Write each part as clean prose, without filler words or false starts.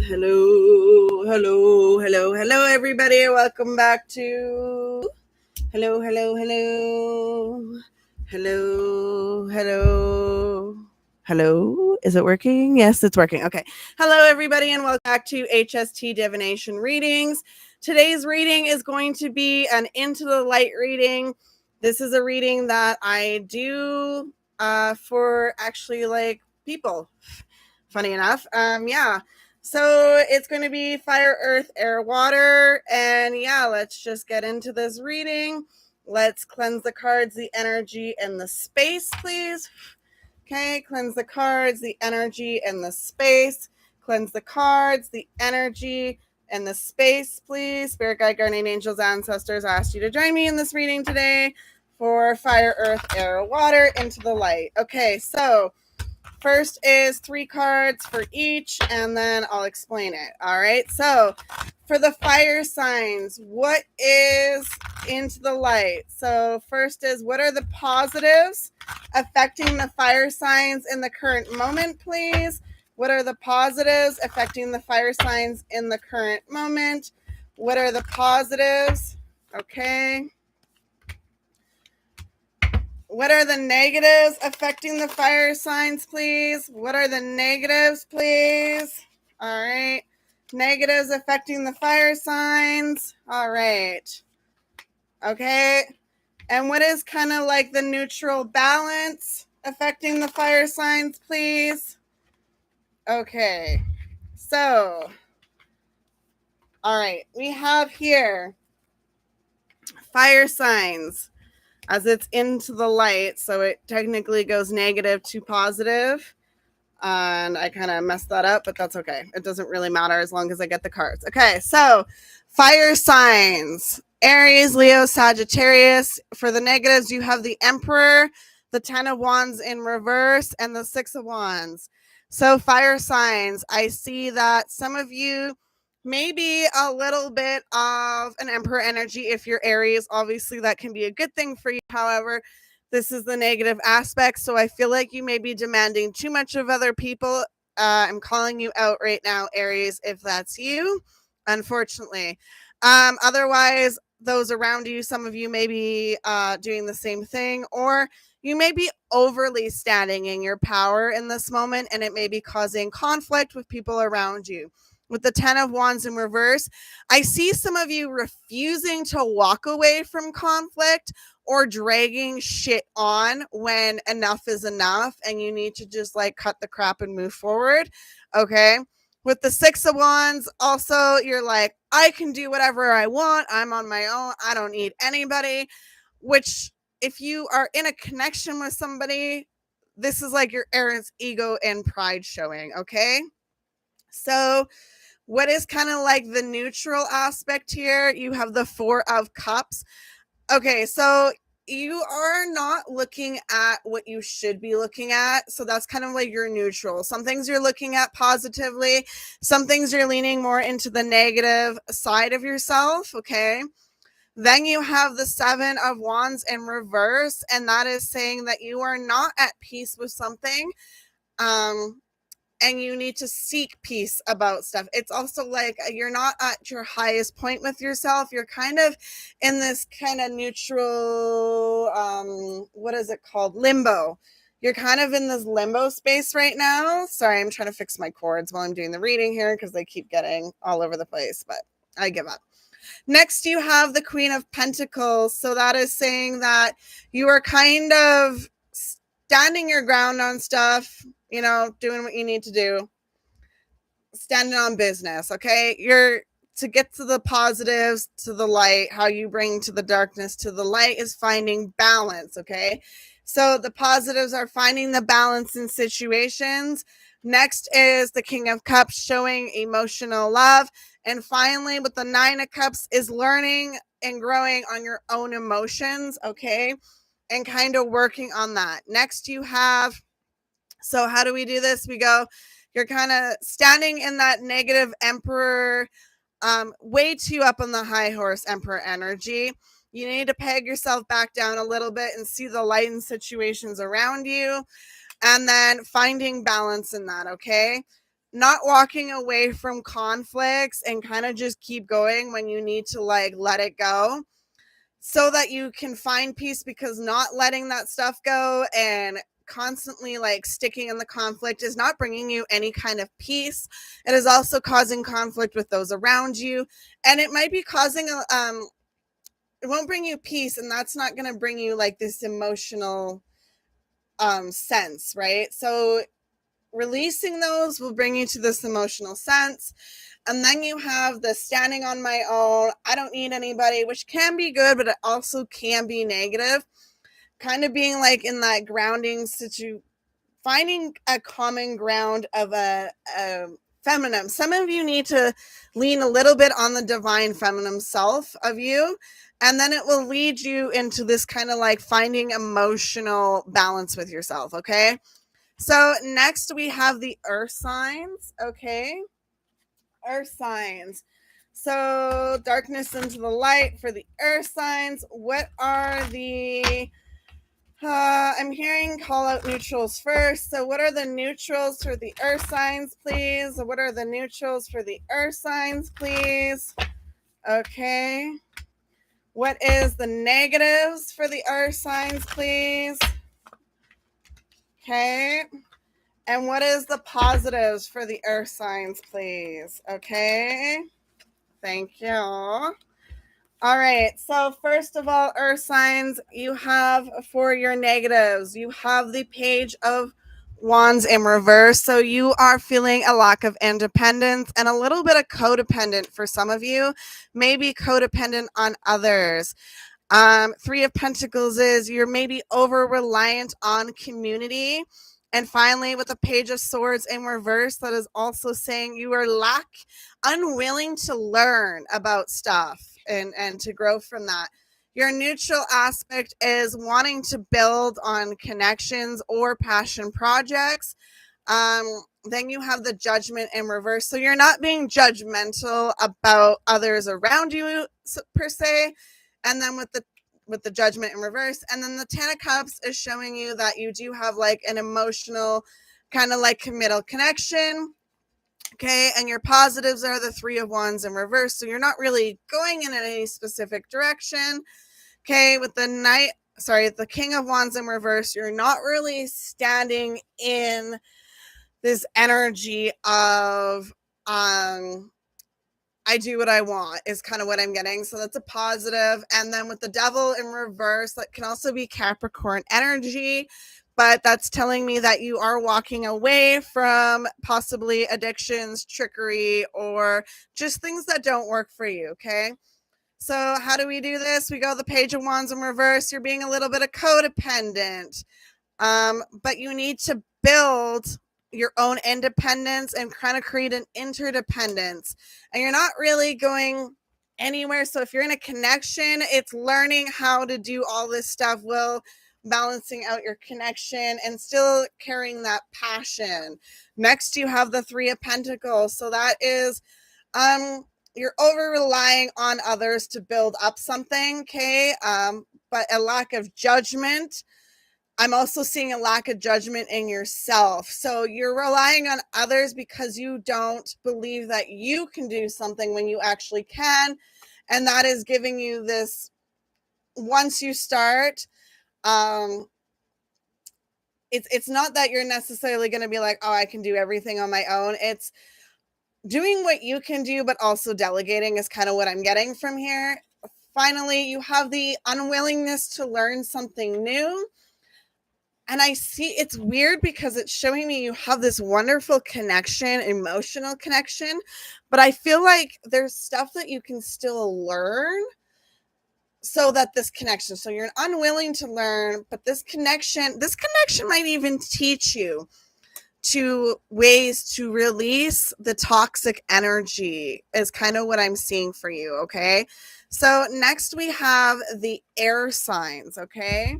Hello, everybody. Welcome back to hello. Is it working? Yes, it's working. Okay. Hello, everybody, and welcome back to HST Divination Readings. Today's reading is going to be an Into the Light reading. This is a reading that I do for actually like people. Funny enough. So it's going to be fire, earth, air, water. And yeah, let's just get into this reading. Let's cleanse the cards, the energy, and the space, please. Okay, cleanse the cards, the energy, and the space. Cleanse the cards, the energy, and the space, please. Spirit guide, guardian angels, ancestors, I ask you to join me in this reading today for fire, earth, air, water, into the light. Okay, so first is 3 cards for each, and then I'll explain it. All right, so for the fire signs, what is into the light? So first is, what are the positives affecting the fire signs in the current moment, please? What are the positives affecting the fire signs in the current moment? What are the positives? Okay. What are the negatives affecting the fire signs, please? What are the negatives, please? All right. Negatives affecting the fire signs. All right. Okay. And what is kind of like the neutral balance affecting the fire signs, please? Okay. So, all right. We have here fire signs. As it's into the light, so it technically goes negative to positive. And I kind of messed that up, but that's okay. It doesn't really matter as long as I get the cards. Okay, so fire signs. Aries, Leo, Sagittarius. For the negatives, you have the Emperor, the 10 of Wands in reverse, and the 6 of Wands. So fire signs, I see that some of you maybe a little bit of an Emperor energy if you're Aries. Obviously, that can be a good thing for you. However, this is the negative aspect. So I feel like you may be demanding too much of other people. I'm calling you out right now, Aries, if that's you, unfortunately. Otherwise, those around you, some of you may be doing the same thing, or you may be overly standing in your power in this moment, and it may be causing conflict with people around you. With the 10 of Wands in reverse, I see some of you refusing to walk away from conflict or dragging shit on when enough is enough and you need to just like cut the crap and move forward. Okay. With the 6 of Wands, also, you're like, I can do whatever I want. I'm on my own. I don't need anybody. Which, if you are in a connection with somebody, this is like your Aaron's ego and pride showing. Okay. So, what is kind of like the neutral aspect here? You have the 4 of Cups. Okay, so you are not looking at what you should be looking at. So that's kind of like your neutral. Some things you're looking at positively. Some things you're leaning more into the negative side of yourself. Okay. Then you have the 7 of Wands in reverse. And that is saying that you are not at peace with something. And you need to seek peace about stuff. It's also like you're not at your highest point with yourself. You're kind of in this kind of neutral, what is it called? Limbo. You're kind of in this limbo space right now. Sorry, I'm trying to fix my cords while I'm doing the reading here because they keep getting all over the place, but I give up. Next, you have the Queen of Pentacles. So that is saying that you are kind of standing your ground on stuff, you know, doing what you need to do, standing on business. Okay. You're to get to the positives, to the light. How you bring to the darkness to the light is finding balance. Okay. So the positives are finding the balance in situations. Next is the King of Cups, showing emotional love. And finally, with the 9 of Cups, is learning and growing on your own emotions. Okay. And kind of working on that. Next, you have, so how do we do this? We go, you're kind of standing in that negative Emperor, way too up on the high horse Emperor energy. You need to peg yourself back down a little bit and see the light in situations around you. And then finding balance in that, okay? not walking away from conflicts and kind of just keep going when you need to like let it go so that you can find peace, because not letting that stuff go and constantly like sticking in the conflict is not bringing you any kind of peace. It is also causing conflict with those around you, and it might be causing it won't bring you peace, and that's not going to bring you like this emotional sense, right? So releasing those will bring you to this emotional sense. And then you have the standing on my own, I don't need anybody, which can be good, but it also can be negative. Kind of being like in that grounding situation, finding a common ground of a feminine. Some of you need to lean a little bit on the divine feminine self of you, and then it will lead you into this kind of like finding emotional balance with yourself, okay? So next we have the earth signs, okay? Earth signs. So darkness into the light for the earth signs. What are the I'm hearing call out neutrals first. So what are the neutrals for the earth signs, please? What are the neutrals for the earth signs, please? Okay. What is the negatives for the earth signs, please? Okay. And what is the positives for the earth signs, please? Okay. Thank you. All right. So first of all, earth signs, you have for your negatives, you have the page of wands in reverse. So you are feeling a lack of independence and a little bit of codependent for some of you, maybe codependent on others. Three of Pentacles is you're maybe over reliant on community. And finally, with the Page of Swords in reverse, that is also saying you are unwilling to learn about stuff and to grow from that. Your neutral aspect is wanting to build on connections or passion projects. Then you have the Judgment in reverse. So you're not being judgmental about others around you per se. And then with the Judgment in reverse, and then the Ten of Cups is showing you that you do have like an emotional kind of like committal connection. Okay, and your positives are the Three of Wands in reverse. So you're not really going in any specific direction. Okay, with the King of Wands in reverse, you're not really standing in this energy of I do what I want is kind of what I'm getting. So that's a positive. And then with the Devil in reverse, that can also be Capricorn energy, but that's telling me that you are walking away from possibly addictions, trickery, or just things that don't work for you. Okay. So how do we do this? We go the Page of Wands in reverse. You're being a little bit of codependent. But you need to build your own independence and kind of create an interdependence. And you're not really going anywhere. So if you're in a connection, it's learning how to do all this stuff while balancing out your connection and still carrying that passion. Next, you have the Three of Pentacles. So that is you're over relying on others to build up something, okay? But a lack of judgment. I'm also seeing a lack of judgment in yourself. So you're relying on others because you don't believe that you can do something when you actually can. And that is giving you this, once you start, it's not that you're necessarily going to be like, oh, I can do everything on my own. It's doing what you can do, but also delegating is kind of what I'm getting from here. Finally, you have the unwillingness to learn something new. And I see it's weird because it's showing me you have this wonderful connection, emotional connection, but I feel like there's stuff that you can still learn so that this connection, so you're unwilling to learn, but this connection might even teach you to ways to release the toxic energy is kind of what I'm seeing for you. Okay. So next we have the air signs. Okay.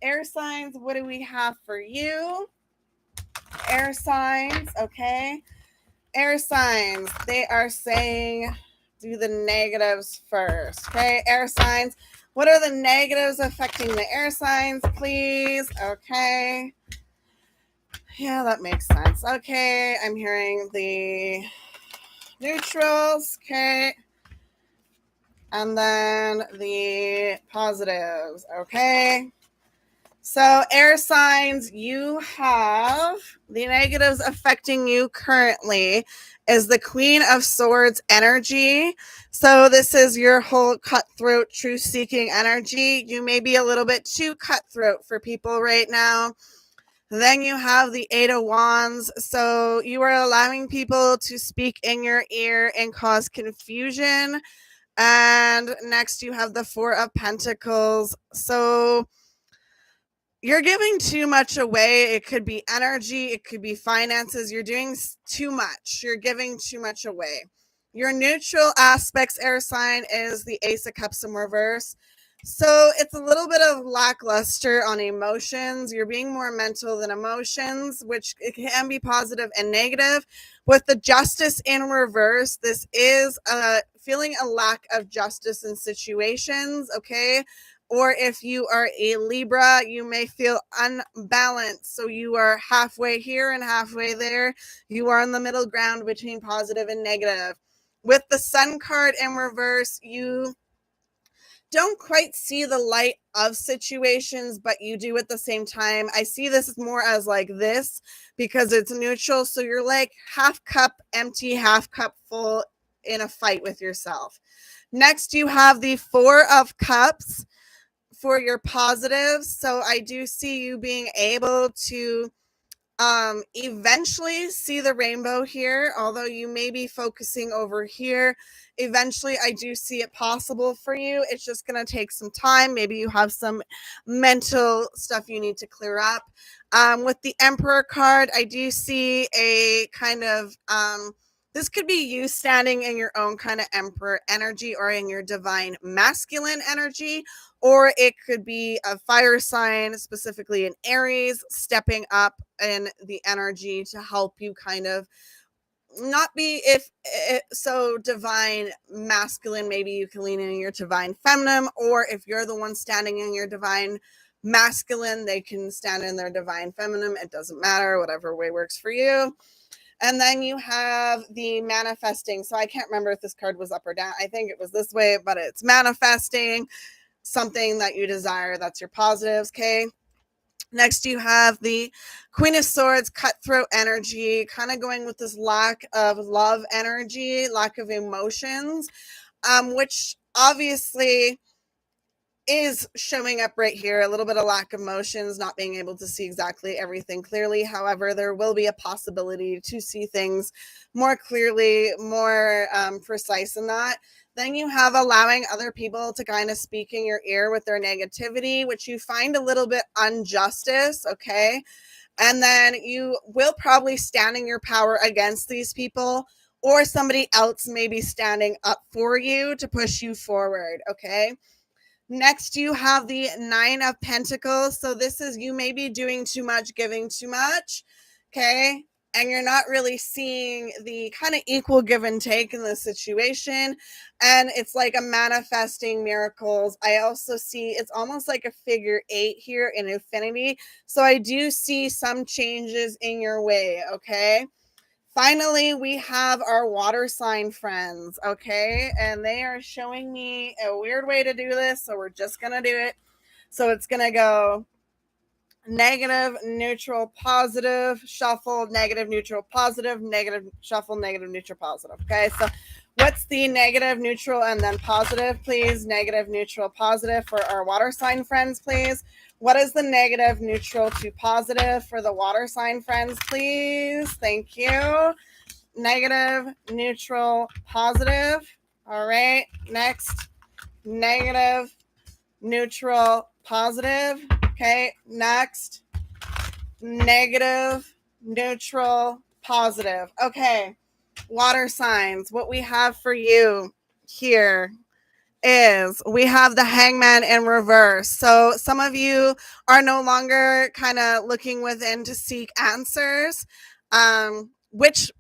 Air signs, what do we have for you? Air signs, okay. Air signs, they are saying do the negatives first, okay. Air signs, what are the negatives affecting the air signs, please? Okay. Yeah, that makes sense. Okay, I'm hearing the neutrals. Okay. And then the positives. Okay. So, air signs, you have the negatives affecting you currently is the Queen of Swords energy. So, this is your whole cutthroat, truth seeking energy. You may be a little bit too cutthroat for people right now. Then you have the Eight of Wands. So, you are allowing people to speak in your ear and cause confusion. And next, you have the Four of Pentacles. So, you're giving too much away. It could be energy, it could be finances. You're doing too much. You're giving too much away. Your neutral aspects, air sign, is the Ace of Cups in reverse. So it's a little bit of lackluster on emotions. You're being more mental than emotions, which it can be positive and negative. With the Justice in reverse, this is feeling a lack of justice in situations, okay? Or if you are a Libra, you may feel unbalanced. So you are halfway here and halfway there. You are in the middle ground between positive and negative. With the Sun card in reverse, you don't quite see the light of situations, but you do at the same time. I see this more as like this because it's neutral. So you're like half cup empty, half cup full in a fight with yourself. Next, you have the Four of Cups for your positives. So I do see you being able to eventually see the rainbow here, although you may be focusing over here. Eventually, I do see it possible for you. It's just going to take some time. Maybe you have some mental stuff you need to clear up. With the Emperor card, I do see a kind of this could be you standing in your own kind of Emperor energy or in your divine masculine energy, or it could be a fire sign, specifically an Aries, stepping up in the energy to help you kind of not be so divine masculine. Maybe you can lean in your divine feminine, or if you're the one standing in your divine masculine, they can stand in their divine feminine. It doesn't matter, whatever way works for you. And then you have the manifesting. So I can't remember if this card was up or down. I think it was this way, but it's manifesting something that you desire. That's your positives. Okay. Next, you have the Queen of Swords, cutthroat energy, kind of going with this lack of love energy, lack of emotions, which obviously is showing up right here. A little bit of lack of emotions, not being able to see exactly everything clearly. However, there will be a possibility to see things more clearly, more precise than that. Then you have allowing other people to kind of speak in your ear with their negativity, which you find a little bit injustice, okay? And then you will probably stand in your power against these people, or somebody else may be standing up for you to push you forward, okay? Next, you have the Nine of Pentacles. So this is you may be doing too much, giving too much, okay? And you're not really seeing the kind of equal give and take in the situation. And it's like a manifesting miracles. I also see it's almost like a figure 8 here in infinity. So I do see some changes in your way, okay? Finally, we have our water sign friends, okay? And they are showing me a weird way to do this, so we're just going to do it. So it's going to go negative, neutral, positive, shuffle, negative, neutral, positive, negative, shuffle, negative, neutral, positive. Okay, so what's the negative, neutral, and then positive, please? Negative, neutral, positive for our water sign friends, please. What is the negative, neutral to positive for the water sign friends, please? Thank you. Negative, neutral, positive. All right, next. Negative, neutral, positive. Okay, next. Negative, neutral, positive. Okay, water signs. What we have for you here is we have the Hangman in reverse. So some of you are no longer kind of looking within to seek answers, which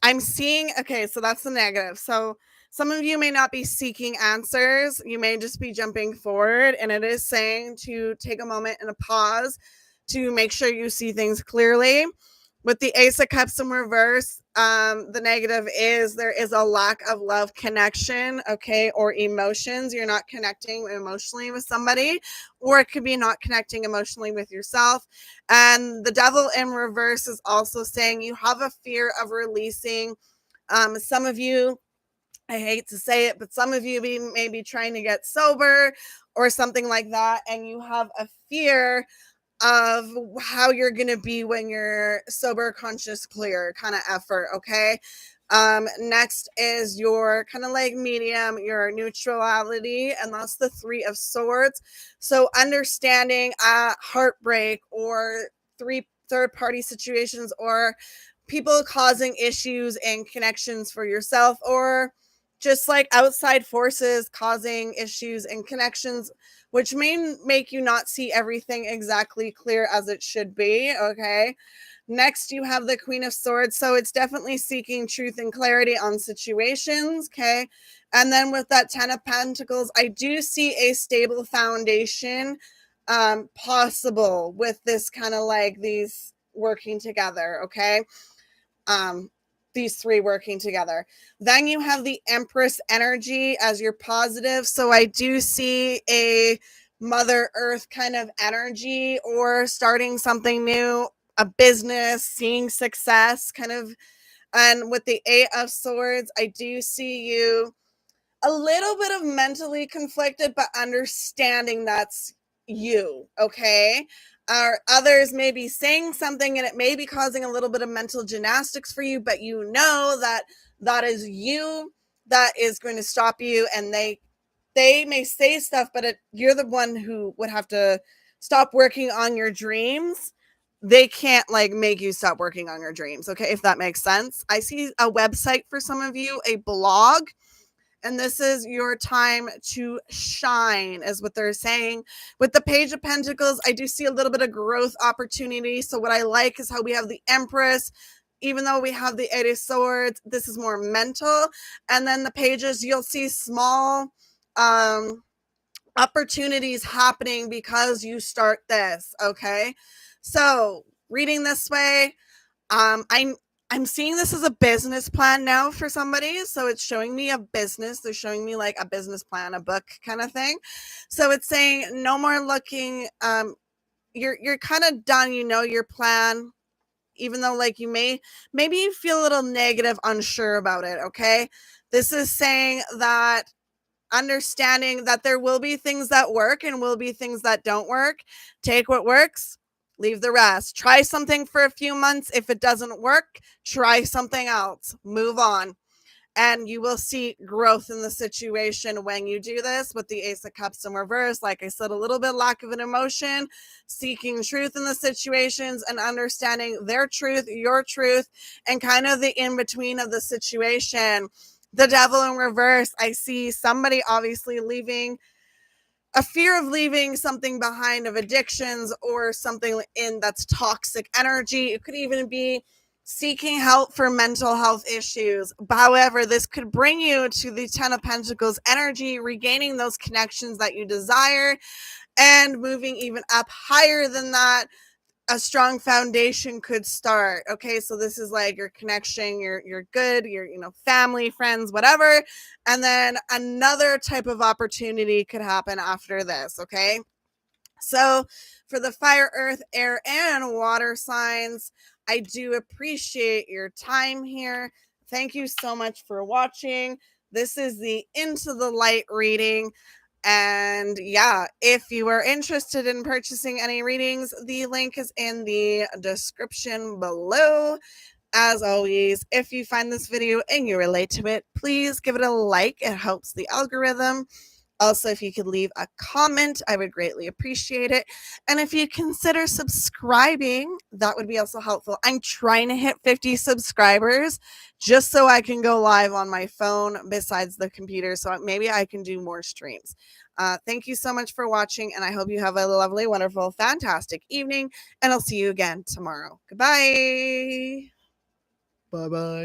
I'm seeing. Okay, so that's the negative. So some of you may not be seeking answers. You may just be jumping forward, and it is saying to take a moment and a pause to make sure you see things clearly. With the Ace of Cups in reverse, the negative is there is a lack of love connection, okay, or emotions. You're not connecting emotionally with somebody, or it could be not connecting emotionally with yourself. And the Devil in reverse is also saying you have a fear of releasing. Some of you, I hate to say it, but some of you may be trying to get sober or something like that, and you have a fear of how you're going to be when you're sober, conscious, clear kind of effort. Okay. Next is your kind of like medium, your neutrality, and that's the Three of Swords. So understanding heartbreak or third party situations or people causing issues and connections for yourself, or just like outside forces causing issues and connections, which may make you not see everything exactly clear as it should be. Okay. Next, you have the Queen of Swords. So it's definitely seeking truth and clarity on situations. Okay. And then with that Ten of Pentacles, I do see a stable foundation possible with this kind of like these working together. Okay. These three working together. Then you have the Empress energy as your positive. So I do see a Mother Earth kind of energy, or starting something new, a business, seeing success kind of. And with the Eight of Swords, I do see you a little bit of mentally conflicted, but understanding that's you. Okay. Or others may be saying something and it may be causing a little bit of mental gymnastics for you, but you know that that is you that is going to stop you. And they may say stuff, but you're the one who would have to stop working on your dreams. They can't like make you stop working on your dreams. Okay. If that makes sense. I see a website for some of you, a blog, and this is your time to shine, is what they're saying. With the Page of Pentacles, I do see a little bit of growth opportunity. So what I like is how we have the Empress, even though we have the Eight of Swords, this is more mental. And then the pages, you'll see small opportunities happening because you start this. Okay. So reading this way, I'm seeing this as a business plan now for somebody. So it's showing me a business. They're showing me like a business plan, a book kind of thing. So it's saying no more looking. You're kind of done. You know your plan, even though like maybe you feel a little negative, unsure about it. Okay, this is saying that understanding that there will be things that work and will be things that don't work. Take what works, leave the rest. Try something for a few months. If it doesn't work, try something else. Move on. And you will see growth in the situation when you do this. With the Ace of Cups in reverse, like I said, a little bit lack of an emotion, seeking truth in the situations and understanding their truth, your truth, and kind of the in between of the situation. The Devil in reverse, I see somebody obviously leaving, a fear of leaving something behind of addictions or something in that's toxic energy. It could even be seeking help for mental health issues. However, this could bring you to the Ten of Pentacles energy, regaining those connections that you desire and moving even up higher than that. A strong foundation could start. Okay, so this is like your connection, you're good, your family, friends, whatever, and then another type of opportunity could happen after this. Okay, so for the fire, earth, air, and water signs, I do appreciate your time here. Thank you so much for watching. This is the Into the Light reading. And yeah, if you are interested in purchasing any readings, the link is in the description below. As always, if you find this video and you relate to it, please give it a like. It helps the algorithm. Also, if you could leave a comment, I would greatly appreciate it. And if you consider subscribing, that would be also helpful. I'm trying to hit 50 subscribers just so I can go live on my phone besides the computer. So maybe I can do more streams. Thank you so much for watching, and I hope you have a lovely, wonderful, fantastic evening. And I'll see you again tomorrow. Goodbye. Bye-bye.